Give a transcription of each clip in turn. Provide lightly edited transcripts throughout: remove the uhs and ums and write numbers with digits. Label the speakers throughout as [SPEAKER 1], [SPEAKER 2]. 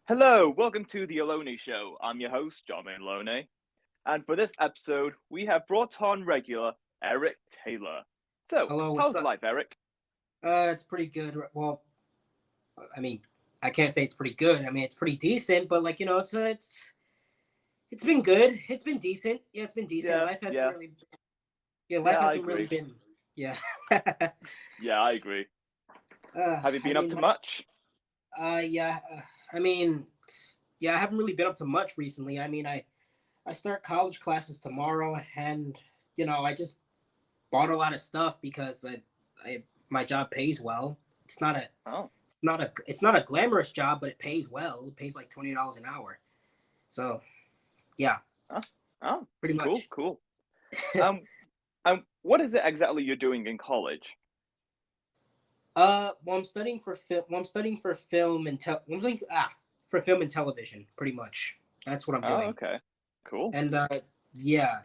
[SPEAKER 1] Hello, welcome to the Alone Show. I'm your host, John Malone, and for this episode, we have brought on regular Eric Taylor. So,
[SPEAKER 2] Hello, what's
[SPEAKER 1] how's
[SPEAKER 2] up?
[SPEAKER 1] life, Eric?
[SPEAKER 2] It's pretty good. Well, I mean, I can't say it's pretty good. I mean, it's pretty decent, but it's been good. It's been decent. Yeah, it's been decent.
[SPEAKER 1] Yeah,
[SPEAKER 2] Life hasn't
[SPEAKER 1] yeah,
[SPEAKER 2] really, yeah, life
[SPEAKER 1] yeah, I
[SPEAKER 2] hasn't really
[SPEAKER 1] agree.
[SPEAKER 2] been, yeah.
[SPEAKER 1] Yeah, I agree. Have you
[SPEAKER 2] I
[SPEAKER 1] been up
[SPEAKER 2] mean,
[SPEAKER 1] to much?
[SPEAKER 2] yeah. I mean, yeah, I haven't really been up to much recently. I mean, I start college classes tomorrow, and I just bought a lot of stuff because my job pays well. It's not a
[SPEAKER 1] Oh,
[SPEAKER 2] it's not a glamorous job, but it pays well. It pays like $20 an hour. So yeah,
[SPEAKER 1] oh, oh,
[SPEAKER 2] pretty
[SPEAKER 1] cool,
[SPEAKER 2] much.
[SPEAKER 1] cool. Um, what is it exactly you're doing in college?
[SPEAKER 2] Well, I'm studying for film. Well, I'm studying for film and I'm studying for film and television. Pretty much, that's what I'm
[SPEAKER 1] Oh,
[SPEAKER 2] doing.
[SPEAKER 1] okay, cool.
[SPEAKER 2] And yeah,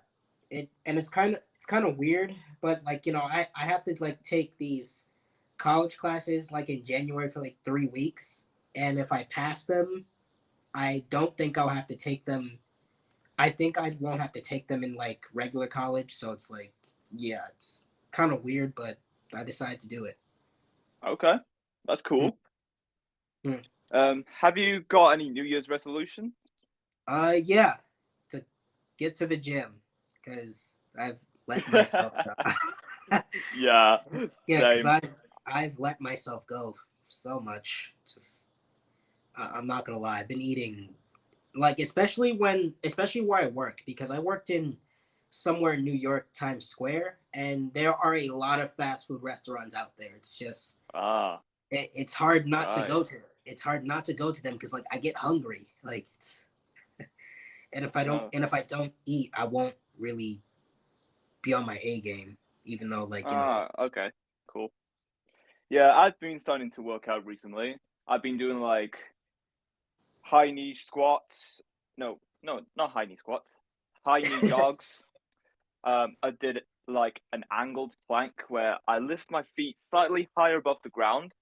[SPEAKER 2] it's kind of weird, but like I have to like take these college classes like in January for like 3 weeks, and if I pass them, I don't think I'll have to take them. I think I won't have to take them in like regular college. So it's like, yeah, it's kind of weird, but I decided to do it.
[SPEAKER 1] Okay, that's cool.
[SPEAKER 2] Mhm.
[SPEAKER 1] Have you got any New Year's resolution?
[SPEAKER 2] Yeah, to get to the gym because I've let myself go.
[SPEAKER 1] Yeah,
[SPEAKER 2] Yeah, because
[SPEAKER 1] same.
[SPEAKER 2] I've let myself go so much. Just I'm not gonna lie, I've been eating like especially where I work because I worked in somewhere in New York Times Square, and there are a lot of fast food restaurants out there. It's just
[SPEAKER 1] Ah,
[SPEAKER 2] it's hard not to
[SPEAKER 1] right.
[SPEAKER 2] go to. It's hard not to go to them because like I get hungry. Like and
[SPEAKER 1] Oh,
[SPEAKER 2] if I don't eat, I won't really be on my A game. Even though
[SPEAKER 1] okay, cool. Yeah, I've been starting to work out recently. I've been doing like high knee squats. No, no, not high knee squats. High knee jogs. I did like an angled plank where I lift my feet slightly higher above the ground,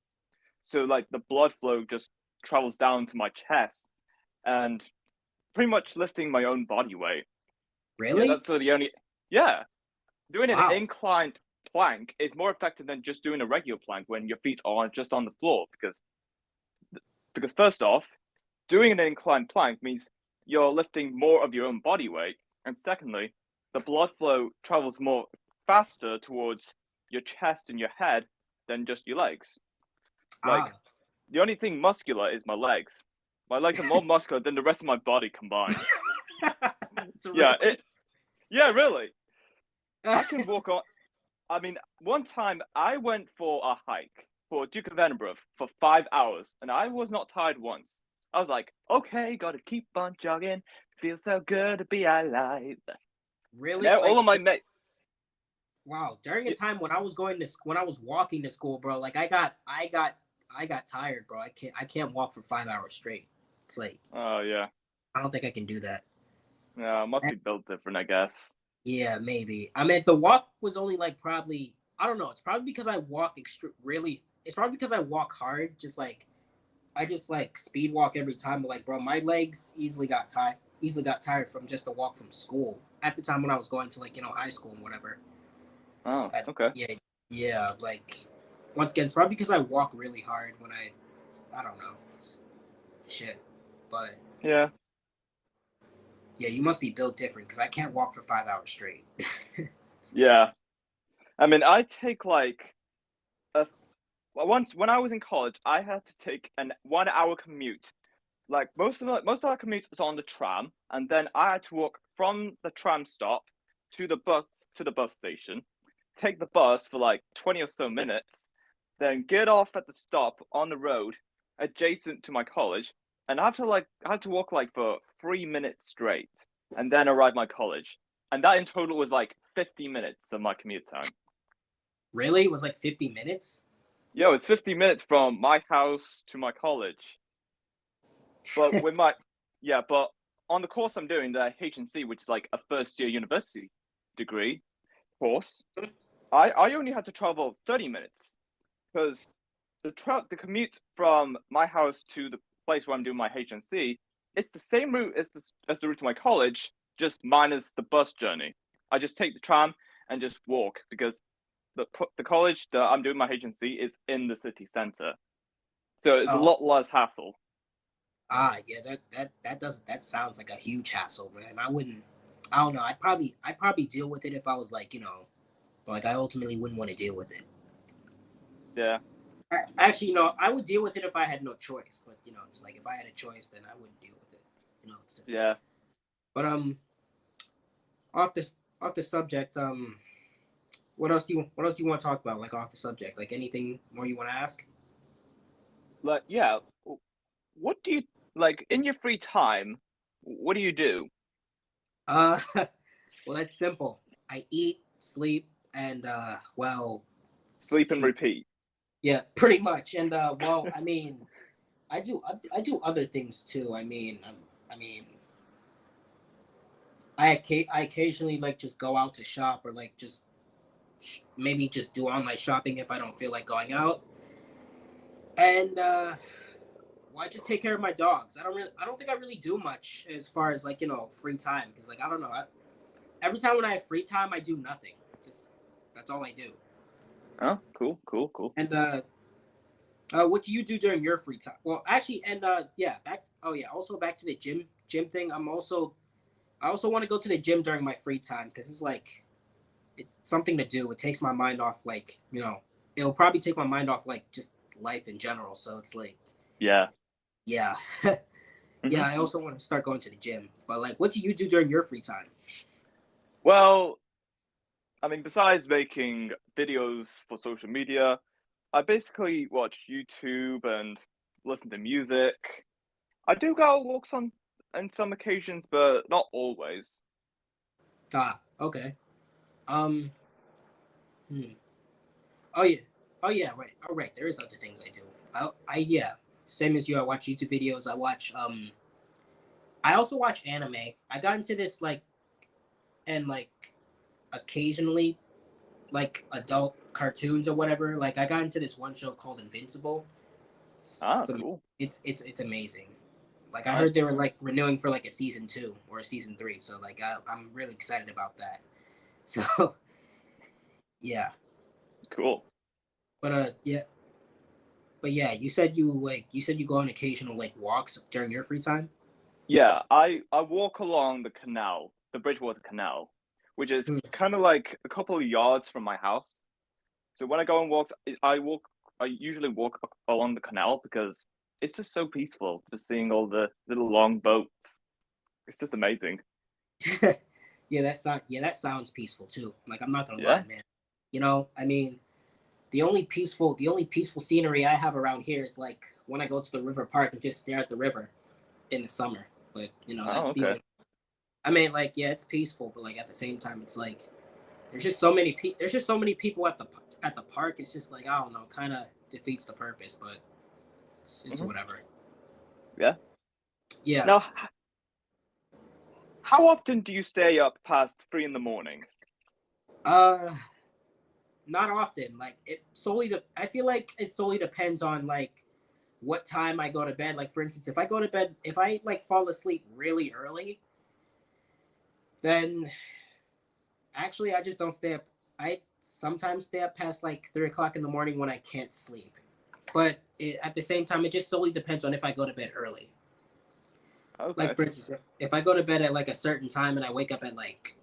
[SPEAKER 1] so like the blood flow just travels down to my chest, and pretty much lifting my own body weight. Yeah,
[SPEAKER 2] really,
[SPEAKER 1] that's the only. Yeah, doing an
[SPEAKER 2] wow,
[SPEAKER 1] inclined plank is more effective than just doing a regular plank when your feet are just on the floor because first off, doing an inclined plank means you're lifting more of your own body weight, and secondly, the blood flow travels more faster towards your chest and your head than just your legs. Like
[SPEAKER 2] ah,
[SPEAKER 1] the only thing muscular is my legs. My legs are more muscular than the rest of my body combined.
[SPEAKER 2] it's
[SPEAKER 1] Yeah,
[SPEAKER 2] really.
[SPEAKER 1] yeah, really. I can walk on. I mean, one time I went for a hike for Duke of Edinburgh for 5 hours, and I was not tired once. I was like, okay, gotta keep on jogging. Feels so good to be alive. And
[SPEAKER 2] Really,
[SPEAKER 1] now all
[SPEAKER 2] like
[SPEAKER 1] of my mates,
[SPEAKER 2] wow. During a time when I was when I was walking to school, bro, like I got tired, bro. I can't walk for 5 hours straight. It's like
[SPEAKER 1] oh yeah,
[SPEAKER 2] I don't think I can do that.
[SPEAKER 1] yeah, must
[SPEAKER 2] Eh,
[SPEAKER 1] be built different, I guess.
[SPEAKER 2] Yeah, maybe. I mean, the walk was only like probably I don't know. It's probably because I walk really. It's probably because I walk hard. Just like I just like speed walk every time. But like, bro, my legs easily got tired from just a walk from school at the time when I was going to like high school and whatever.
[SPEAKER 1] Oh, okay,
[SPEAKER 2] Yeah, yeah. Like once again, it's probably because I walk really hard when I don't know, shit. But
[SPEAKER 1] yeah,
[SPEAKER 2] yeah, you must be built different because I can't walk for 5 hours straight.
[SPEAKER 1] yeah. I mean, I take like a once when I was in college, I had to take an 1 hour commute. Like most of our commute was on the tram, and then I had to walk from the tram stop to the bus station, take the bus for like 20 or so minutes, then get off at the stop on the road adjacent to my college, and I have to walk like for 3 minutes straight, and then arrive my college, and that in total was like 50 minutes of my commute time.
[SPEAKER 2] Really, it was like 50 minutes.
[SPEAKER 1] Yeah, it was 50 minutes from my house to my college. But with my yeah, but on the course I'm doing, the H&C, which is like a first year university degree course, I only had to travel 30 minutes because the commute from my house to place where I'm doing my HNC, it's the same route as the route to my college, just minus the bus journey. I just take the tram and just walk because the college that I'm doing my HNC is in the city center, so it's a
[SPEAKER 2] Oh,
[SPEAKER 1] lot less hassle.
[SPEAKER 2] yeah, that sounds like a huge hassle, man. I wouldn't. I don't know. I'd probably deal with it if I was like, but like I ultimately wouldn't want to deal with it.
[SPEAKER 1] Yeah,
[SPEAKER 2] Actually, I would deal with it if I had no choice. But it's like if I had a choice, then I wouldn't deal with it. It's just,
[SPEAKER 1] yeah.
[SPEAKER 2] but off this off the subject, what else do you want to talk about? Like off the subject, like anything more you want to ask?
[SPEAKER 1] Like, yeah. What do you like in your free time? What do you do?
[SPEAKER 2] Uh, well, that's simple. I eat, sleep, and
[SPEAKER 1] Sleep and
[SPEAKER 2] shoot,
[SPEAKER 1] repeat.
[SPEAKER 2] yeah, pretty much. And well, I mean, I do other things too. I mean, I occasionally like just go out to shop or like just maybe just do online shopping if I don't feel like going out. And well, I just take care of my dogs. I don't think I really do much as far as like free time because like I don't know. Every time when I have free time, I do nothing. Just that's all I do.
[SPEAKER 1] Oh, cool, cool, cool.
[SPEAKER 2] And what do you do during your free time? Well, actually, and yeah, back. Oh yeah, also back to the gym thing. I also want to go to the gym during my free time because it's like it's something to do. It takes my mind off like it'll probably take my mind off like just life in general. So it's like
[SPEAKER 1] Yeah.
[SPEAKER 2] yeah, yeah.
[SPEAKER 1] Hmm.
[SPEAKER 2] I also want to start going to the gym. But like, what do you do during your free time?
[SPEAKER 1] Well, I mean, besides making videos for social media, I basically watch YouTube and listen to music. I do go on walks on some occasions, but not always.
[SPEAKER 2] Ah, okay. Um. Hmm. Oh yeah. Oh yeah. Right. All right. There is other things I do. I yeah. Same as you. I watch YouTube videos. I watch. I also watch anime. I got into this like and like occasionally like adult cartoons or whatever. Like I got into this one show called Invincible. It's
[SPEAKER 1] Ah,
[SPEAKER 2] it's
[SPEAKER 1] cool.
[SPEAKER 2] it's amazing. Like I heard they
[SPEAKER 1] Nice.
[SPEAKER 2] were like renewing for like a season 2 or a season 3. So like I'm really excited about that. So yeah.
[SPEAKER 1] Cool.
[SPEAKER 2] But yeah. But yeah, you said you go on occasional like walks during your free time.
[SPEAKER 1] Yeah, I walk along the canal, the Bridgewater Canal, which is
[SPEAKER 2] Hmm.
[SPEAKER 1] kind of like a couple of yards from my house. So when I go on walks, I usually walk along the canal because it's just so peaceful, just seeing all the little long boats. It's just amazing.
[SPEAKER 2] Yeah, that sounds peaceful too. Like I'm not gonna lie,
[SPEAKER 1] Yeah.
[SPEAKER 2] man. I mean, the only peaceful scenery I have around here is like when I go to the river park and just stare at the river in the summer. But
[SPEAKER 1] Oh,
[SPEAKER 2] that's the
[SPEAKER 1] okay.
[SPEAKER 2] only. I mean, like yeah, it's peaceful, but like at the same time, it's like there's just so many people at the park. It's just like I don't know, kind of defeats the purpose. But it's
[SPEAKER 1] Hmm.
[SPEAKER 2] whatever.
[SPEAKER 1] Yeah.
[SPEAKER 2] Yeah.
[SPEAKER 1] Now, how often do you stay up past 3 in the morning?
[SPEAKER 2] Uh, Not often. Like I feel like it solely depends on like what time I go to bed. Like for instance, if I like fall asleep really early, then actually I just don't stay up. I sometimes stay up past like 3 o'clock in the morning when I can't sleep. But at the same time, it just solely depends on if I go to bed early. Like
[SPEAKER 1] Okay.
[SPEAKER 2] for instance, if I go to bed at like a certain time and I wake up at like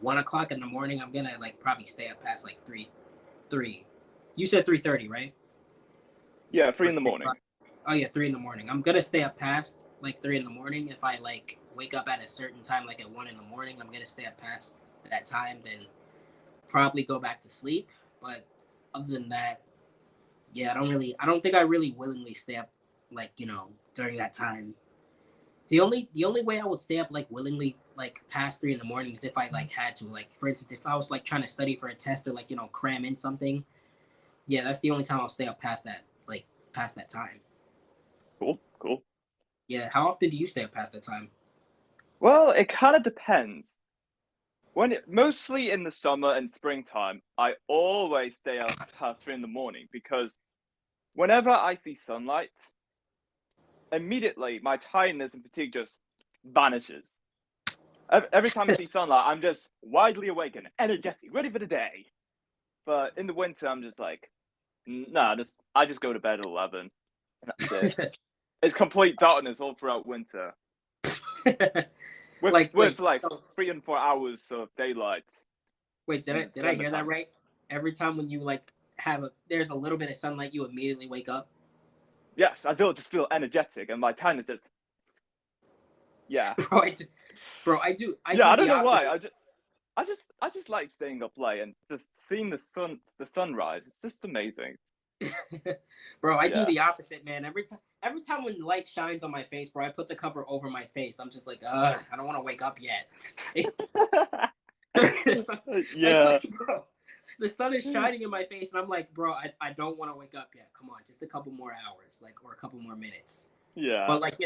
[SPEAKER 2] 1 o'clock in the morning, I'm gonna like probably stay up past like three. You said 3:30, right?
[SPEAKER 1] Yeah, three
[SPEAKER 2] Or
[SPEAKER 1] in the
[SPEAKER 2] 3 o'clock.
[SPEAKER 1] morning.
[SPEAKER 2] Oh yeah, 3 in the morning. I'm gonna stay up past like 3 in the morning. If I like wake up at a certain time, like at 1 in the morning, I'm gonna stay up past that time. Then probably go back to sleep. But other than that, yeah, I don't think I really willingly stay up like during that time. The only way I would stay up like willingly like past 3 in the morning is if I like had to. Like for instance, if I was like trying to study for a test or like cram in something. Yeah, that's the only time I'll stay up past that past that time.
[SPEAKER 1] Cool, cool.
[SPEAKER 2] Yeah, how often do you stay up past that time?
[SPEAKER 1] Well, it kind of depends. Mostly in the summer and springtime, I always stay up past 3 in the morning because whenever I see sunlight, immediately my tiredness and fatigue just vanishes. Every time I see sunlight, I'm just widely awake and energetic, ready for the day. But in the winter, I'm just like, nah, I just go to bed at 11, and that's it. It's complete darkness all throughout winter, with
[SPEAKER 2] Wait,
[SPEAKER 1] like
[SPEAKER 2] so
[SPEAKER 1] 3 and 4 hours of daylight
[SPEAKER 2] wait,
[SPEAKER 1] in the
[SPEAKER 2] did I
[SPEAKER 1] summer
[SPEAKER 2] hear that
[SPEAKER 1] time.
[SPEAKER 2] right? Every time when you like there's a little bit of sunlight, you immediately wake up.
[SPEAKER 1] Yes, just feel energetic, and my tiredness just yeah,
[SPEAKER 2] bro, I
[SPEAKER 1] yeah.
[SPEAKER 2] do
[SPEAKER 1] I
[SPEAKER 2] the
[SPEAKER 1] don't know why.
[SPEAKER 2] opposite.
[SPEAKER 1] I just like staying up late and just seeing the sunrise. It's just amazing.
[SPEAKER 2] Bro, I do
[SPEAKER 1] Yeah.
[SPEAKER 2] the opposite, man. Every time when light shines on my face, bro, I put the cover over my face. I'm just like, I don't want to wake up yet. It's
[SPEAKER 1] Yeah.
[SPEAKER 2] like, bro, the sun is shining in my face, and I'm like, bro, I don't want to wake up yet. Come on, just a couple more hours, like, or a couple more minutes.
[SPEAKER 1] Yeah.
[SPEAKER 2] But like,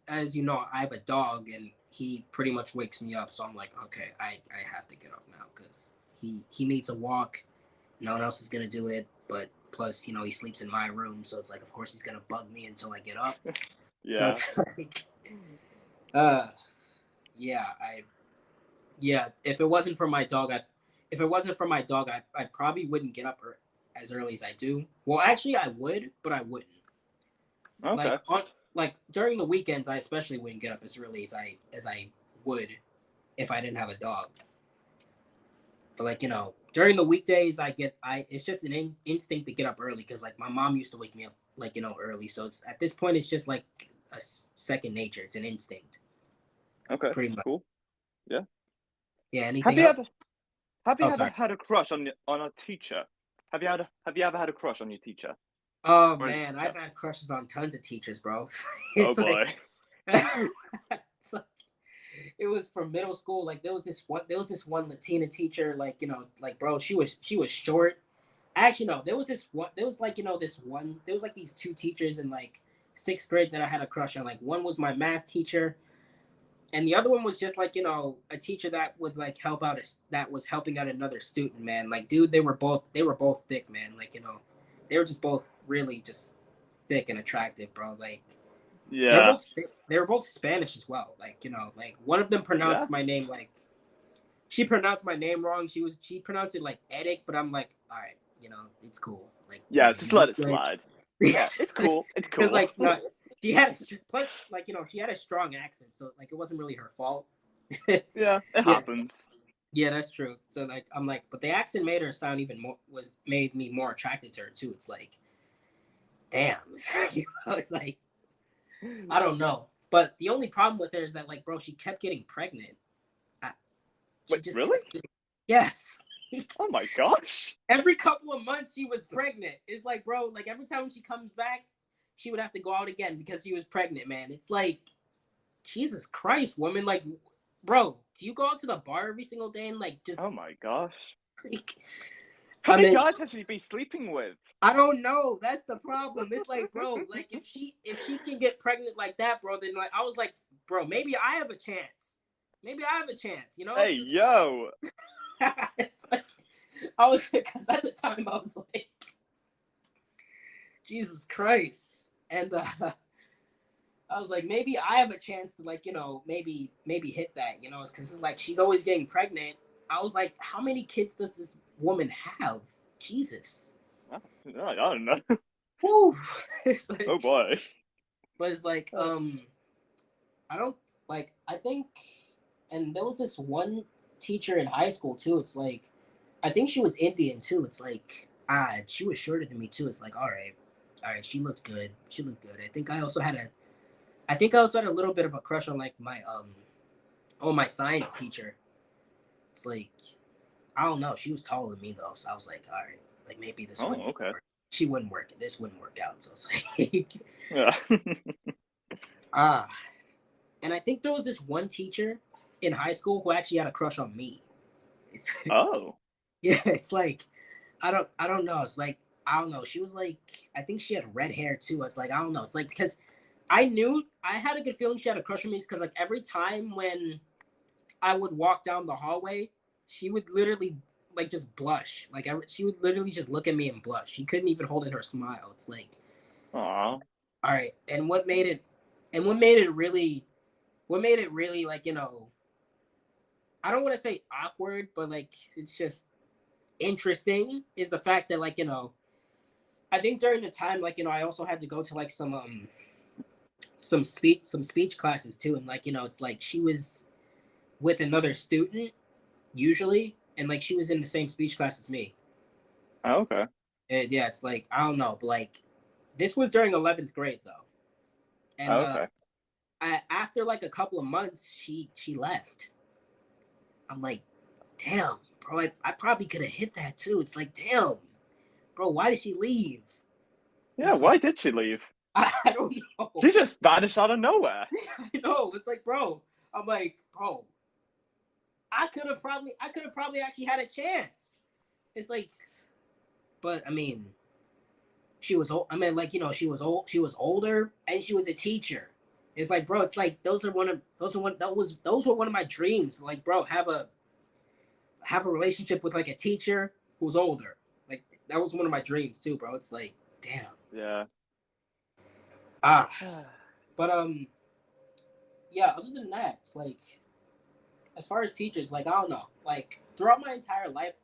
[SPEAKER 2] as you know, I have a dog, and he pretty much wakes me up. So I'm like, okay, I have to get up now because he needs a walk. No one else is gonna do it, but plus, he sleeps in my room, so it's like, of course, he's gonna bug me until I get up. So
[SPEAKER 1] Yeah.
[SPEAKER 2] it's like, uh, yeah, yeah. If it wasn't for my dog, I probably wouldn't get up as early as I do. Well, actually, I would, but I wouldn't.
[SPEAKER 1] Okay.
[SPEAKER 2] Like during the weekends, I especially wouldn't get up as early as I would if I didn't have a dog. But like, during the weekdays, it's just an instinct to get up early because like my mom used to wake me up like early. So it's at this point it's just like a second nature. It's an instinct,
[SPEAKER 1] Okay.
[SPEAKER 2] pretty much.
[SPEAKER 1] Cool. Yeah.
[SPEAKER 2] Yeah.
[SPEAKER 1] Have
[SPEAKER 2] Anything
[SPEAKER 1] you
[SPEAKER 2] else?
[SPEAKER 1] ever have you
[SPEAKER 2] Oh,
[SPEAKER 1] ever
[SPEAKER 2] sorry.
[SPEAKER 1] had a crush on a teacher? Have you ever had a crush on your teacher
[SPEAKER 2] Oh
[SPEAKER 1] or any
[SPEAKER 2] man, I've
[SPEAKER 1] teacher?
[SPEAKER 2] had crushes on tons of teachers, bro.
[SPEAKER 1] Oh
[SPEAKER 2] It's like,
[SPEAKER 1] boy.
[SPEAKER 2] it's like it was from middle school. Like there was this one Latina teacher. Like like bro, she was short. Actually, no, there was this one. There was like this one. There was like these two teachers in like sixth grade that I had a crush on. Like one was my math teacher, and the other one was just like a teacher that would like help out. That was helping out another student. Man, like dude, they were both thick, man. Like they were just both really just thick and attractive, bro. Like
[SPEAKER 1] Yeah.
[SPEAKER 2] they were both Spanish as well. Like like one of them
[SPEAKER 1] Yeah.
[SPEAKER 2] pronounced my name like she pronounced my name wrong. She pronounced it like Edic, but I'm like, all right, it's cool. Like,
[SPEAKER 1] Yeah.
[SPEAKER 2] you
[SPEAKER 1] Just let
[SPEAKER 2] look
[SPEAKER 1] it
[SPEAKER 2] good.
[SPEAKER 1] slide. Yeah. It's
[SPEAKER 2] Just like,
[SPEAKER 1] cool. It's
[SPEAKER 2] because
[SPEAKER 1] cool.
[SPEAKER 2] like no, she had plus like she had a strong accent, so like it wasn't really her fault.
[SPEAKER 1] Yeah. It
[SPEAKER 2] Yeah,
[SPEAKER 1] happens.
[SPEAKER 2] yeah, that's true. So like I'm like, but the accent made her sound even more made me more attracted to her too. It's like, damn, it's like I don't know. But the only problem with her is that like, bro, she kept getting pregnant. I, she
[SPEAKER 1] Wait.
[SPEAKER 2] just
[SPEAKER 1] Really?
[SPEAKER 2] kept getting, yes.
[SPEAKER 1] Oh my gosh.
[SPEAKER 2] Every couple of months she was pregnant. It's like, bro, like every time she comes back, she would have to go out again because she was pregnant, man. It's like, Jesus Christ, woman. Like, bro, do you go out to the bar every single day and like just
[SPEAKER 1] Oh my gosh.
[SPEAKER 2] like,
[SPEAKER 1] How
[SPEAKER 2] I
[SPEAKER 1] many
[SPEAKER 2] mean,
[SPEAKER 1] guys has she be sleeping with?
[SPEAKER 2] I don't know. That's the problem. It's like, bro, like if she can get pregnant like that, bro, then like I was like, bro, maybe I have a chance. Maybe I have a chance,
[SPEAKER 1] Hey
[SPEAKER 2] It's just
[SPEAKER 1] yo.
[SPEAKER 2] it's like I was because at the time I was like, Jesus Christ. And I was like, maybe I have a chance to like, maybe hit that, because it's like she's always getting pregnant. I was like, how many kids does this woman have? Jesus.
[SPEAKER 1] I don't know.
[SPEAKER 2] Woo. It's
[SPEAKER 1] Oh
[SPEAKER 2] like,
[SPEAKER 1] boy.
[SPEAKER 2] but it's like, I don't like, I think, and there was this one teacher in high school too. It's like, I think she was Indian too. It's like, she was shorter than me too. It's like, all right, she looks good. She looked good. I think I also had a little bit of a crush on like my science teacher. It's like, I don't know. She was taller than me though, so I was like, all right, like maybe this
[SPEAKER 1] Oh,
[SPEAKER 2] wouldn't
[SPEAKER 1] okay.
[SPEAKER 2] work. She wouldn't work. This wouldn't work out. So it's like,
[SPEAKER 1] Yeah.
[SPEAKER 2] ah. And I think there was this one teacher in high school who actually had a crush on me. It's,
[SPEAKER 1] Oh.
[SPEAKER 2] yeah, it's like, I don't know. It's like, I don't know. She was like, I think she had red hair too. It's like, I don't know. It's like because I had a good feeling she had a crush on me because like every time when I would walk down the hallway, she would literally like just blush. She would literally just look at me and blush. She couldn't even hold in her smile. It's like,
[SPEAKER 1] Aw.
[SPEAKER 2] All right, and what made it really like I don't want to say awkward, but like it's just interesting is the fact that like I think during the time like I also had to go to like some speech classes too, and like it's like she was with another student usually, and like she was in the same speech class as me.
[SPEAKER 1] Oh, okay.
[SPEAKER 2] And yeah, it's like I don't know, but like this was during 11th grade though, and
[SPEAKER 1] Oh, okay.
[SPEAKER 2] after like a couple of months, she left. I'm like, damn, bro, I probably could have hit that too. It's like, damn, bro, why did she leave?
[SPEAKER 1] Yeah,
[SPEAKER 2] It's like
[SPEAKER 1] why did she leave?
[SPEAKER 2] I don't know.
[SPEAKER 1] She just vanished out of nowhere.
[SPEAKER 2] I know. It's like, bro, I'm like, bro, I could have probably actually had a chance. It's like, but I mean, she was old. I mean, like she was old. She was older, and she was a teacher. It's like, bro, it's like those were one of my dreams. Like, bro, have a relationship with like a teacher who's older. Like that was one of my dreams too, bro. It's like, damn.
[SPEAKER 1] Yeah.
[SPEAKER 2] Ah, but yeah. Other than that, it's like as far as teachers, like I don't know. Like throughout my entire life,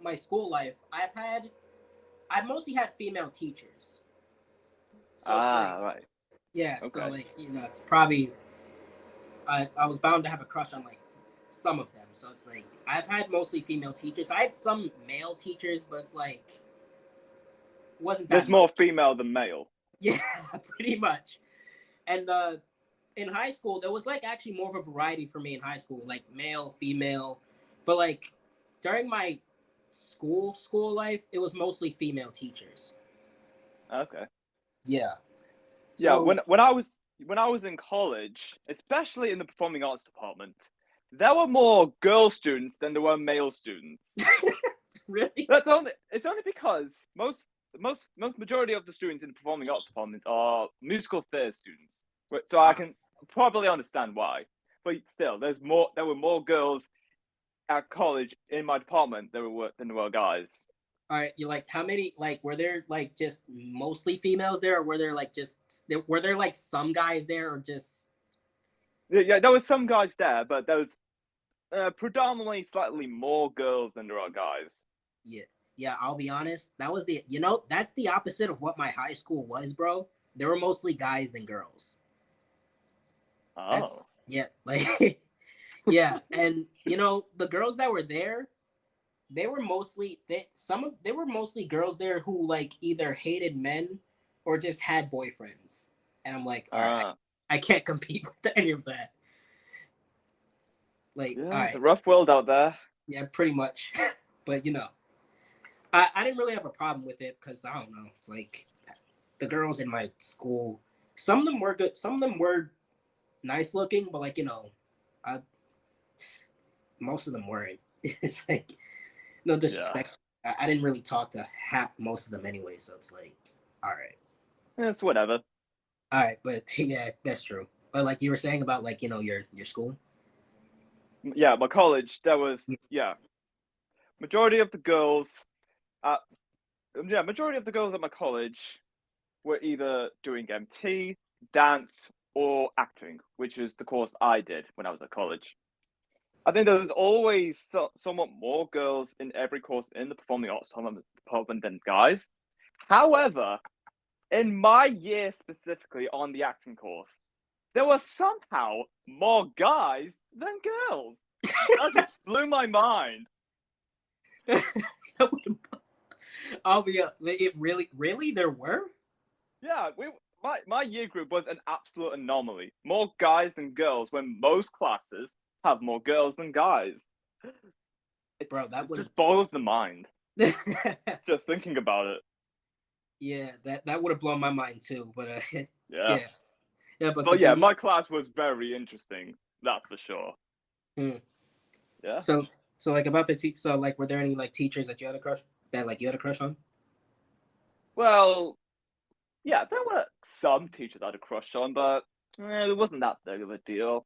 [SPEAKER 2] my school life, I've mostly had female teachers. So it's like,
[SPEAKER 1] Right.
[SPEAKER 2] yeah. So
[SPEAKER 1] Okay.
[SPEAKER 2] like it's probably I was bound to have a crush on like some of them. So it's like I've had mostly female teachers. I had some male teachers, but it's like wasn't
[SPEAKER 1] There's
[SPEAKER 2] that much.
[SPEAKER 1] more female than male.
[SPEAKER 2] Yeah, pretty much. And in high school, there was like actually more of a variety for me in high school, like male, female. But like during my school life, it was mostly female teachers.
[SPEAKER 1] Okay.
[SPEAKER 2] Yeah.
[SPEAKER 1] Yeah,
[SPEAKER 2] So
[SPEAKER 1] when I was in college, especially in the performing arts department, there were more girl students than there were male students.
[SPEAKER 2] really,
[SPEAKER 1] It's only because most majority of the students in the performing arts department are musical theatre students. So I
[SPEAKER 2] uh,
[SPEAKER 1] can probably understand why. But still, there were more girls at college in my department than there were guys.
[SPEAKER 2] all right. You like how many? Like, were there like just mostly females there, or were there like were there like some guys there, or just
[SPEAKER 1] Yeah, there were some guys there, but there was predominantly slightly more girls than there are guys.
[SPEAKER 2] yeah, yeah? I'll be honest. That was that's the opposite of what my high school was, bro. There were mostly guys than girls. That's
[SPEAKER 1] Oh.
[SPEAKER 2] yeah, like yeah, and the girls that were there, they were mostly girls there who like either hated men or just had boyfriends, and I'm like, all right,
[SPEAKER 1] Uh,
[SPEAKER 2] I can't compete with any of that. Like, all
[SPEAKER 1] yeah, it's a
[SPEAKER 2] right,
[SPEAKER 1] rough world out there.
[SPEAKER 2] yeah, pretty much, but I didn't really have a problem with it because I don't know, it's like the girls in my school, some of them were good, some of them were nice looking, but like I most of them weren't. It's like no
[SPEAKER 1] Yeah.
[SPEAKER 2] disrespect. I didn't really talk to most of them anyway, so it's like, all right,
[SPEAKER 1] It's whatever.
[SPEAKER 2] all right, but yeah, that's true. But like you were saying about like your school.
[SPEAKER 1] Yeah, my college, there was, yeah, majority of the girls, at, majority of the girls at my college were either doing MT, dance, or acting, which is the course I did when I was at college. I think there was always somewhat more girls in every course in the performing arts department than guys. However, in my year specifically on the acting course, there were somehow more guys than girls. That just blew my mind.
[SPEAKER 2] I'll be it really there were.
[SPEAKER 1] Yeah, my year group was an absolute anomaly. More guys than girls when most classes have more girls than guys.
[SPEAKER 2] Bro, that
[SPEAKER 1] It
[SPEAKER 2] would
[SPEAKER 1] just boggles the mind
[SPEAKER 2] have
[SPEAKER 1] just thinking about it.
[SPEAKER 2] yeah, that would have blown my mind too, but
[SPEAKER 1] Yeah.
[SPEAKER 2] yeah, yeah, but
[SPEAKER 1] But yeah,
[SPEAKER 2] continue.
[SPEAKER 1] my class was very interesting. That's for sure.
[SPEAKER 2] Hmm.
[SPEAKER 1] Yeah.
[SPEAKER 2] So like about so like were there any like teachers that you had a crush on?
[SPEAKER 1] Well, yeah, there were some teachers I had a crush on, but it wasn't that big of a deal.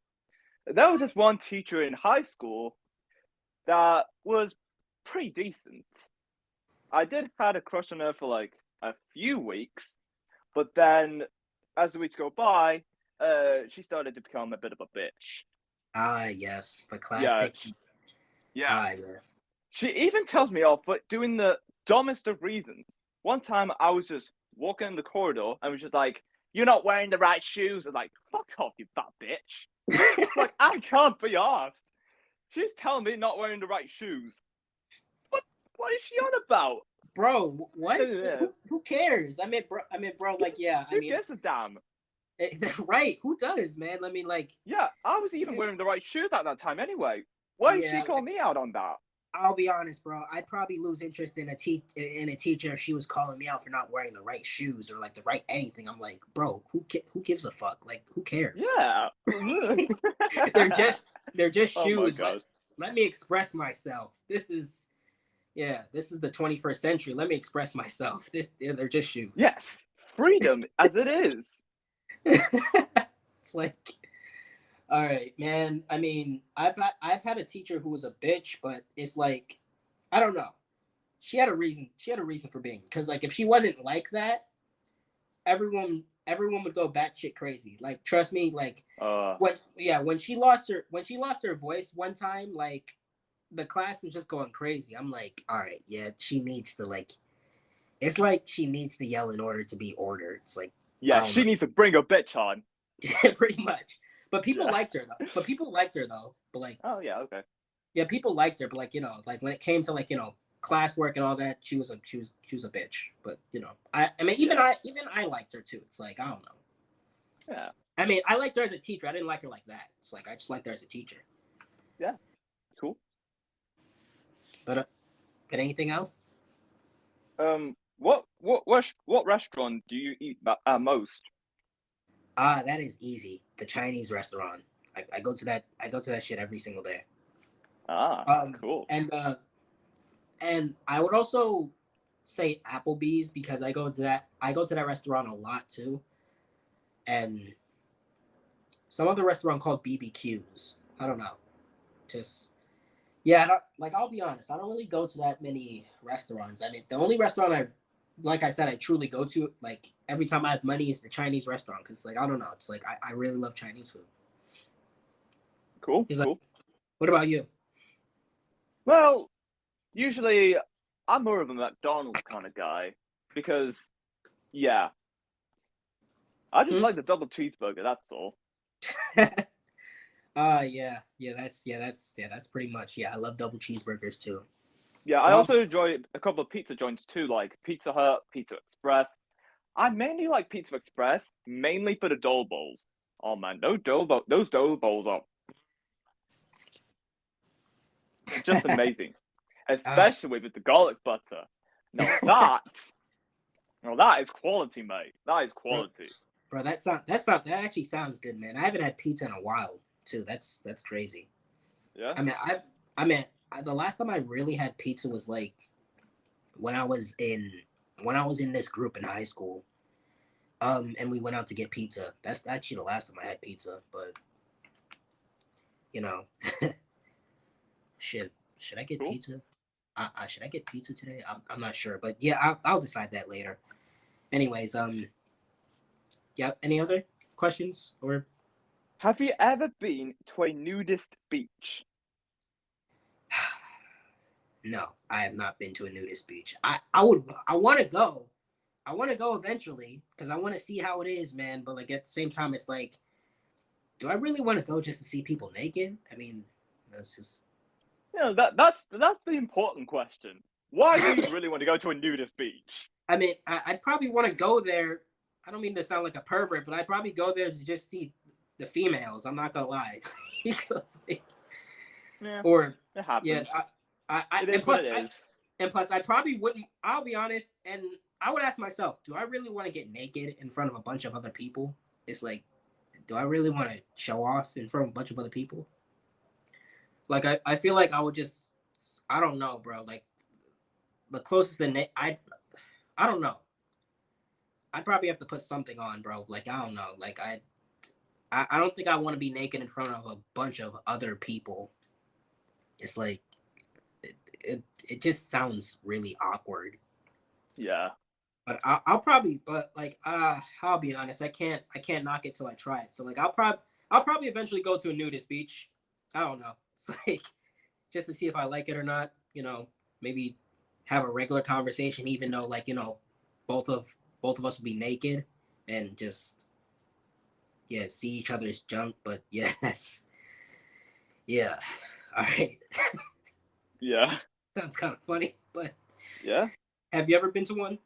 [SPEAKER 1] There was just one teacher in high school that was pretty decent. I did had a crush on her for like a few weeks, but then as the weeks go by, she started to become a bit of a bitch.
[SPEAKER 2] Ah, yes, the
[SPEAKER 1] Yeah,
[SPEAKER 2] classic.
[SPEAKER 1] yeah.
[SPEAKER 2] Ah, yes.
[SPEAKER 1] She even tells me off for doing the dumbest of reasons. One time I was just walking in the corridor and was just like, "You're not wearing the right shoes." I'm like, "Fuck off, you fat bitch!" Like I can't be asked. She's telling me not wearing the right shoes. What? What is she on about?
[SPEAKER 2] Bro, what?
[SPEAKER 1] Yeah.
[SPEAKER 2] Who cares? Bro. Like, yeah. I
[SPEAKER 1] Who
[SPEAKER 2] mean,
[SPEAKER 1] gives a damn?
[SPEAKER 2] right? Who does, man? I mean, like,
[SPEAKER 1] Yeah, I was even wearing the right shoes at that time anyway. Why did she
[SPEAKER 2] yeah.
[SPEAKER 1] call me out on that?
[SPEAKER 2] I'll be honest, bro. I'd probably lose interest in a teacher if she was calling me out for not wearing the right shoes or like the right anything. I'm like, bro, who gives a fuck? Like, who cares?
[SPEAKER 1] Yeah.
[SPEAKER 2] they're just they're just
[SPEAKER 1] Oh my
[SPEAKER 2] shoes.
[SPEAKER 1] god.
[SPEAKER 2] Let me express myself. This is the 21st century. Let me express myself. They're just shoes.
[SPEAKER 1] Yes, freedom as it is.
[SPEAKER 2] It's like, all right, man. I mean, I've had a teacher who was a bitch, but it's like, I don't know. She had a reason. She had a reason for being. Because like, if she wasn't like that, everyone would go batshit crazy. Like, trust me. Like,
[SPEAKER 1] Uh,
[SPEAKER 2] when she lost her voice one time, like the class was just going crazy. I'm like, all right, yeah, she needs to like. It's like she needs to yell in order to be ordered. It's like, I
[SPEAKER 1] yeah,
[SPEAKER 2] don't know.
[SPEAKER 1] she needs to bring a bitch on.
[SPEAKER 2] Pretty much. But people
[SPEAKER 1] Yeah.
[SPEAKER 2] liked her though. But people liked her though. But like,
[SPEAKER 1] Oh yeah, okay.
[SPEAKER 2] yeah, people liked her. But like, like when it came to like, classwork and all that, she was a bitch. But I mean,
[SPEAKER 1] Yeah,
[SPEAKER 2] even I liked her too. It's like, I don't know.
[SPEAKER 1] yeah,
[SPEAKER 2] I mean, I liked her as a teacher. I didn't like her like that. It's like I just liked her as a teacher.
[SPEAKER 1] yeah. Cool.
[SPEAKER 2] But anything else?
[SPEAKER 1] What restaurant do you eat most?
[SPEAKER 2] That is easy. The Chinese restaurant. I go to that. I go to that shit every single day.
[SPEAKER 1] Ah,
[SPEAKER 2] Um,
[SPEAKER 1] cool.
[SPEAKER 2] and uh, and I would also say Applebee's because I go to that restaurant a lot too. And some other restaurant called BBQs. I don't know. Just yeah, I don't, like I'll be honest, I don't really go to that many restaurants. I mean, the only restaurant like I said, I truly go to like every time I have money is the Chinese restaurant because like I don't know, it's like I really love Chinese food.
[SPEAKER 1] Cool,
[SPEAKER 2] He's like,
[SPEAKER 1] cool.
[SPEAKER 2] what about you?
[SPEAKER 1] Well, usually I'm more of a McDonald's kind of guy because yeah, I just
[SPEAKER 2] Hmm?
[SPEAKER 1] like the double cheeseburger. That's all.
[SPEAKER 2] That's pretty much yeah. I love double cheeseburgers too.
[SPEAKER 1] Yeah, I
[SPEAKER 2] Um,
[SPEAKER 1] also enjoy a couple of pizza joints too, like Pizza Hut, Pizza Express. I mainly like Pizza Express, mainly for the dough bowls. Oh man, those dough bowls are just amazing,
[SPEAKER 2] uh,
[SPEAKER 1] especially with the garlic butter. No, that, no, that is quality, mate. That is
[SPEAKER 2] bro,
[SPEAKER 1] quality.
[SPEAKER 2] that actually sounds good, man. I haven't had pizza in a while too. That's crazy.
[SPEAKER 1] Yeah.
[SPEAKER 2] I mean, I mean, the last time I really had pizza was like when I was in when I was in this group in high school. And we went out to get pizza. That's actually the last time I had pizza. But you know, shit, should I get
[SPEAKER 1] Cool.
[SPEAKER 2] pizza? Should I get pizza today? I'm not sure, but yeah, I'll decide that later. Anyways, yeah. Any other questions or
[SPEAKER 1] Have you ever been to a nudist beach?
[SPEAKER 2] no? I have not been to a nudist beach. I want to go. I want to go eventually because I want to see how it is, man. But like at the same time, it's like, do I really want to go just to see people naked? I mean, that's just.
[SPEAKER 1] You know that's the important question. Why do you really want to go to a nudist beach?
[SPEAKER 2] I mean, I'd probably want to go there. I don't mean to sound like a pervert, but I'd probably go there to just see the females. I'm not gonna lie. So it's like,
[SPEAKER 1] Yeah,
[SPEAKER 2] or
[SPEAKER 1] it
[SPEAKER 2] yeah,
[SPEAKER 1] happens.
[SPEAKER 2] I
[SPEAKER 1] It is what it is.
[SPEAKER 2] and plus I probably wouldn't. I'll be honest, and I would ask myself, do I really want to get naked in front of a bunch of other people? It's like, do I really want to show off in front of a bunch of other people? Like I feel like I would just, I don't know, bro. Like the closest thing I don't know. I'd probably have to put something on, bro. Like I don't know. Like I don't think I want to be naked in front of a bunch of other people. It's like it just sounds really awkward.
[SPEAKER 1] Yeah.
[SPEAKER 2] But I'll probably, but like, I'll be honest, I can't knock it till I try it. So like, I'll probably eventually go to a nudist beach. I don't know. It's like just to see if I like it or not. Maybe have a regular conversation, even though like both of both of us will be naked and just yeah see each other's junk. But yeah, that's yeah. All right,
[SPEAKER 1] Yeah.
[SPEAKER 2] sounds kind of funny. But
[SPEAKER 1] Yeah.
[SPEAKER 2] have you ever been to one?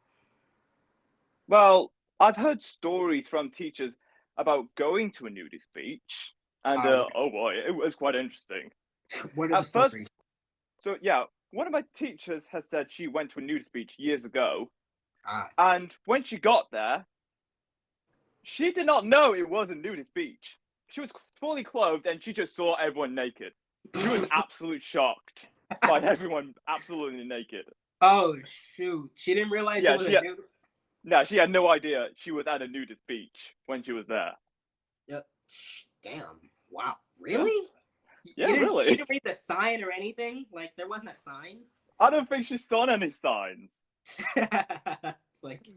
[SPEAKER 1] Well, I've heard stories from teachers about going to a nudist beach, and
[SPEAKER 2] Uh,
[SPEAKER 1] oh boy, it was quite interesting.
[SPEAKER 2] what are the
[SPEAKER 1] At first,
[SPEAKER 2] stories?
[SPEAKER 1] so yeah, one of my teachers has said she went to a nudist beach years ago,
[SPEAKER 2] Ah,
[SPEAKER 1] and when she got there, she did not know it was a nudist beach. She was fully clothed, and she just saw everyone naked. She was absolutely shocked by everyone absolutely naked.
[SPEAKER 2] oh shoot, she didn't realize it
[SPEAKER 1] Yeah,
[SPEAKER 2] was a
[SPEAKER 1] she had,
[SPEAKER 2] nude.
[SPEAKER 1] no, she had no idea she was at a nudist beach when she was there.
[SPEAKER 2] Yep. Damn. Wow.
[SPEAKER 1] Yeah,
[SPEAKER 2] Really? You
[SPEAKER 1] yeah,
[SPEAKER 2] didn't? She
[SPEAKER 1] really.
[SPEAKER 2] didn't read the sign or anything. Like there wasn't a sign.
[SPEAKER 1] I don't think she saw any signs.
[SPEAKER 2] It's like,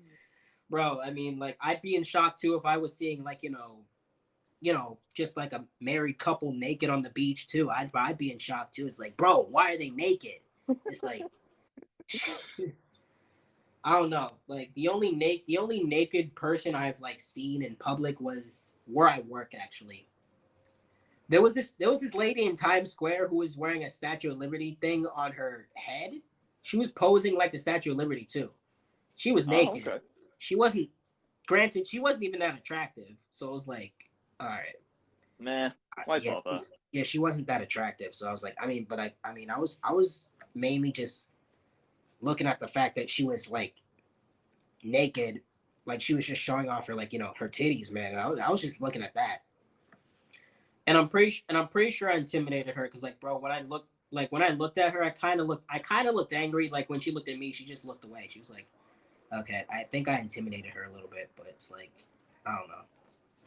[SPEAKER 2] bro. I mean, like I'd be in shock too if I was seeing like just like a married couple naked on the beach too. I'd be in shock too. It's like, bro, why are they naked? It's like I don't know. Like the only naked person I've like seen in public was where I work actually. There was this lady in Times Square who was wearing a Statue of Liberty thing on her head. She was posing like the Statue of Liberty too. She was
[SPEAKER 1] Oh,
[SPEAKER 2] naked.
[SPEAKER 1] okay.
[SPEAKER 2] She wasn't granted she wasn't even that attractive. So it was like, all right.
[SPEAKER 1] Meh. Why
[SPEAKER 2] Yeah,
[SPEAKER 1] bother?
[SPEAKER 2] yeah, she wasn't that attractive. So I was like, I was mainly just looking at the fact that she was like naked, like she was just showing off her like, her titties, man. I was just looking at that. And I'm pretty sure I intimidated her because like bro, when I looked at her, I kind of looked angry. Like when she looked at me, she just looked away. She was like, okay, I think I intimidated her a little bit, but it's like I don't know.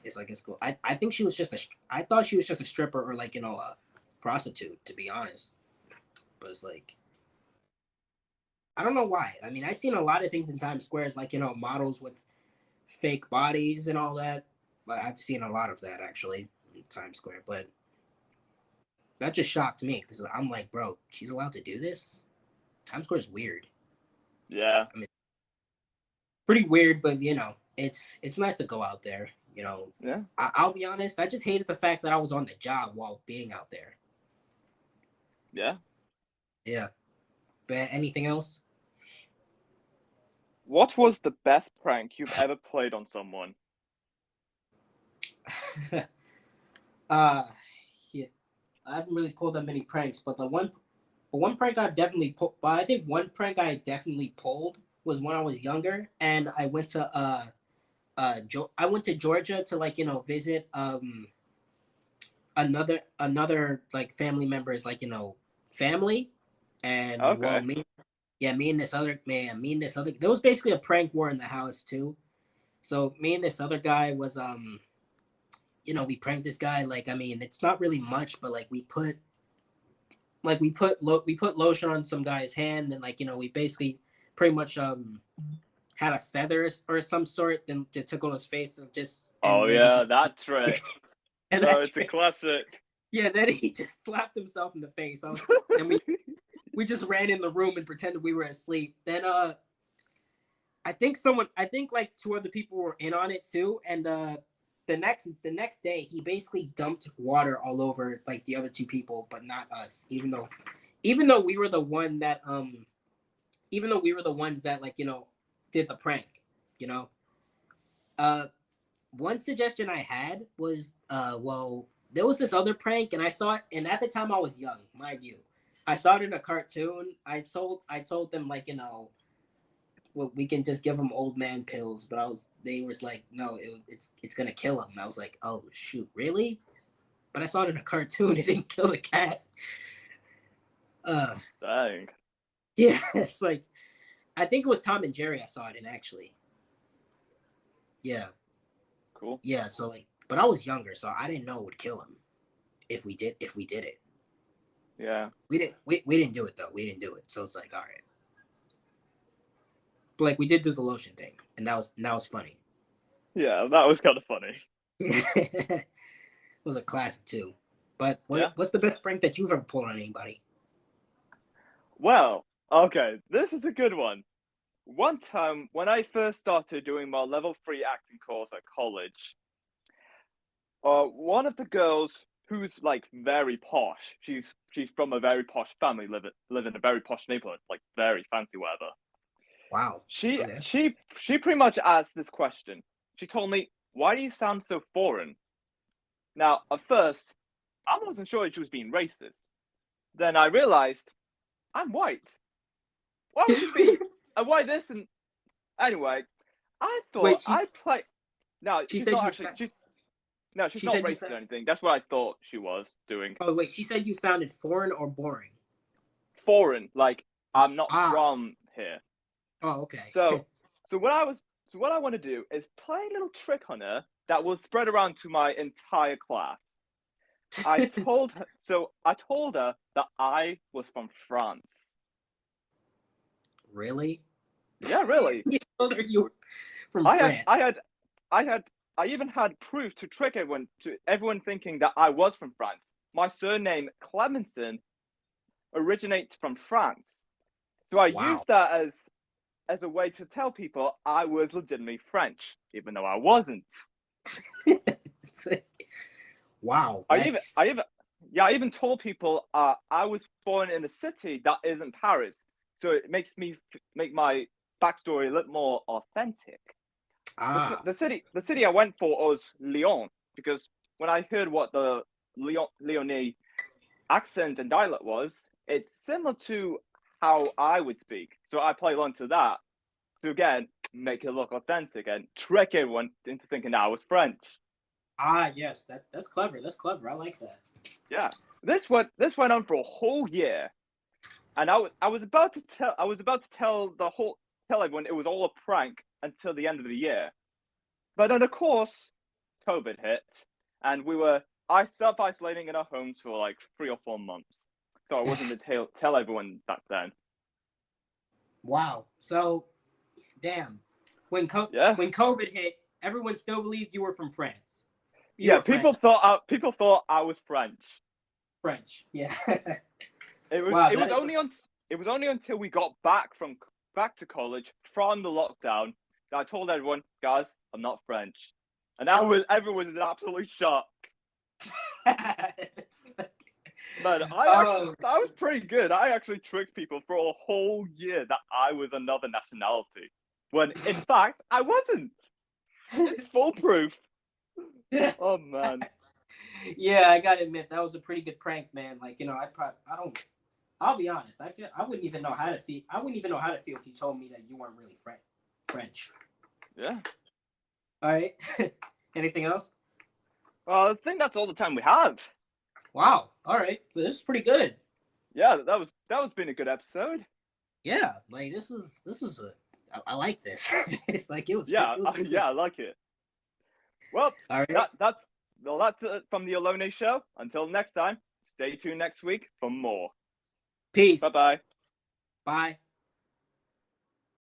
[SPEAKER 2] It's like it's cool. I think she was just I thought she was just a stripper or like a prostitute to be honest. But it's like I don't know why. I mean, I've seen a lot of things in Times Square, it's like models with fake bodies and all that. But I've seen a lot of that actually in Times Square, but that just shocked me because I'm like, bro, she's allowed to do this. Times Square is weird.
[SPEAKER 1] Yeah,
[SPEAKER 2] I mean, pretty weird, but it's nice to go out there.
[SPEAKER 1] yeah.
[SPEAKER 2] I'll be honest. I just hated the fact that I was on the job while being out there.
[SPEAKER 1] Yeah.
[SPEAKER 2] Yeah. But anything else?
[SPEAKER 1] What was the best prank you've ever played on someone?
[SPEAKER 2] uh, yeah. I haven't really pulled that many pranks, but one prank I've definitely pulled. But I think one prank I definitely pulled was when I was younger, and I went to Georgia to like visit another like family members like family, and well
[SPEAKER 1] Okay.
[SPEAKER 2] me and this other there was basically a prank war in the house too. So me and this other guy was we pranked this guy. Like I mean it's not really much, but like we put lotion on some guy's hand, and like we basically pretty much had a feather or some sort then to tickle his face, and just
[SPEAKER 1] Oh
[SPEAKER 2] and then he
[SPEAKER 1] yeah,
[SPEAKER 2] just
[SPEAKER 1] that trick.
[SPEAKER 2] and
[SPEAKER 1] Oh,
[SPEAKER 2] that
[SPEAKER 1] it's a classic.
[SPEAKER 2] yeah, then he just slapped himself in the face. Then we just ran in the room and pretended we were asleep. Then I think like two other people were in on it too, and the next day he basically dumped water all over like the other two people, but not us. Even though we were the one that even though we were the ones that like did the prank, you know. Uh, one suggestion I had was well there was this other prank and I saw it, and at the time I was young, mind you. I saw it in a cartoon. I told them like well, we can just give him old man pills, but they was like no, it's gonna kill him. I was like, oh shoot, really? But I saw it in a cartoon. It didn't kill the cat. Uh,
[SPEAKER 1] Dang.
[SPEAKER 2] yeah, it's like I think it was Tom and Jerry I saw it in actually. Yeah,
[SPEAKER 1] Cool.
[SPEAKER 2] yeah. So like, but I was younger, so I didn't know it would kill him if we did it.
[SPEAKER 1] Yeah.
[SPEAKER 2] We didn't do it though. We didn't do it. So it's like, all right. But like we did do the lotion thing, and that was funny.
[SPEAKER 1] Yeah, that was kind of funny.
[SPEAKER 2] It was a classic too. But
[SPEAKER 1] Yeah.
[SPEAKER 2] what's the best prank that you've ever pulled on anybody?
[SPEAKER 1] Okay, this is a good one. One time when I first started doing my level 3 acting course at college, one of the girls who's like very posh, she's from a very posh family, live in a very posh neighborhood, like very fancy weather.
[SPEAKER 2] Wow.
[SPEAKER 1] She
[SPEAKER 2] Okay.
[SPEAKER 1] she she pretty much asked this question. She told me, "Why do you sound so foreign?" Now, at first, I wasn't sure if she was being racist. Then I realized I'm white. Why would she be? Why this? And anyway, I
[SPEAKER 2] Wait,
[SPEAKER 1] thought I play. No,
[SPEAKER 2] she
[SPEAKER 1] she's
[SPEAKER 2] said
[SPEAKER 1] not
[SPEAKER 2] you
[SPEAKER 1] actually.
[SPEAKER 2] sa-
[SPEAKER 1] She's
[SPEAKER 2] she
[SPEAKER 1] not
[SPEAKER 2] said you
[SPEAKER 1] racist
[SPEAKER 2] said
[SPEAKER 1] or anything. That's what I thought she was doing.
[SPEAKER 2] oh wait, she said you sounded foreign or boring.
[SPEAKER 1] Foreign, like I'm not
[SPEAKER 2] Ah.
[SPEAKER 1] from here.
[SPEAKER 2] Oh, okay.
[SPEAKER 1] So, so what I want to do is play a little trick on her that will spread around to my entire class. I told her that I was from France.
[SPEAKER 2] Really?
[SPEAKER 1] Yeah, really.
[SPEAKER 2] You told her you were from
[SPEAKER 1] I had,
[SPEAKER 2] France.
[SPEAKER 1] I had, I had, I even had proof to trick everyone thinking that I was from France. My surname Clemenson originates from France, so I
[SPEAKER 2] Wow.
[SPEAKER 1] used that as a way to tell people I was legitimately French, even though I wasn't.
[SPEAKER 2] Wow,
[SPEAKER 1] I even,
[SPEAKER 2] that's
[SPEAKER 1] I even, yeah, I even told people I was born in a city that isn't Paris, so it makes me make my backstory a little more authentic.
[SPEAKER 2] ah
[SPEAKER 1] The city I went for was Lyon because when I heard what the Lyonnais accent and dialect was, it's similar to how I would speak. So I played on to that to again make it look authentic and trick everyone into thinking I was French.
[SPEAKER 2] yes, that's clever. That's clever. I like that.
[SPEAKER 1] Yeah, this went on for a whole year, and I was about to tell everyone it was all a prank until the end of the year. But then of course, COVID hit, and we were I self isolating in our homes for like 3 or 4 months. So I wasn't to tell everyone back then.
[SPEAKER 2] Wow. So, damn.
[SPEAKER 1] Yeah,
[SPEAKER 2] When COVID hit, everyone still believed you were from France. You
[SPEAKER 1] yeah.
[SPEAKER 2] were French.
[SPEAKER 1] People thought I was French.
[SPEAKER 2] French. Yeah. Wow,
[SPEAKER 1] It
[SPEAKER 2] that
[SPEAKER 1] was
[SPEAKER 2] is
[SPEAKER 1] it was only until we got back to college from the lockdown that I told everyone, guys, I'm not French, and everyone was in absolute shock.
[SPEAKER 2] It's like-
[SPEAKER 1] Man,
[SPEAKER 2] oh,
[SPEAKER 1] I was pretty good. I actually tricked people for a whole year that I was another nationality, when in fact I wasn't. It's foolproof. Oh man.
[SPEAKER 2] yeah, I gotta admit that was a pretty good prank, man. Like I don't. I'll be honest. I wouldn't even know how to feel. I wouldn't even know how to feel if you told me that you weren't really French.
[SPEAKER 1] Yeah.
[SPEAKER 2] All right. Anything else?
[SPEAKER 1] Well, I think that's all the time we have.
[SPEAKER 2] Wow. All right. Well, this is pretty good.
[SPEAKER 1] Yeah, that was been a good episode.
[SPEAKER 2] Yeah. Like this is I like this. It's like
[SPEAKER 1] Yeah,
[SPEAKER 2] it was pretty good.
[SPEAKER 1] yeah, I like it. Well,
[SPEAKER 2] All right.
[SPEAKER 1] that's it from the Alone Show. Until next time, stay tuned next week for more. Bye
[SPEAKER 2] Peace.
[SPEAKER 1] bye.
[SPEAKER 2] Bye.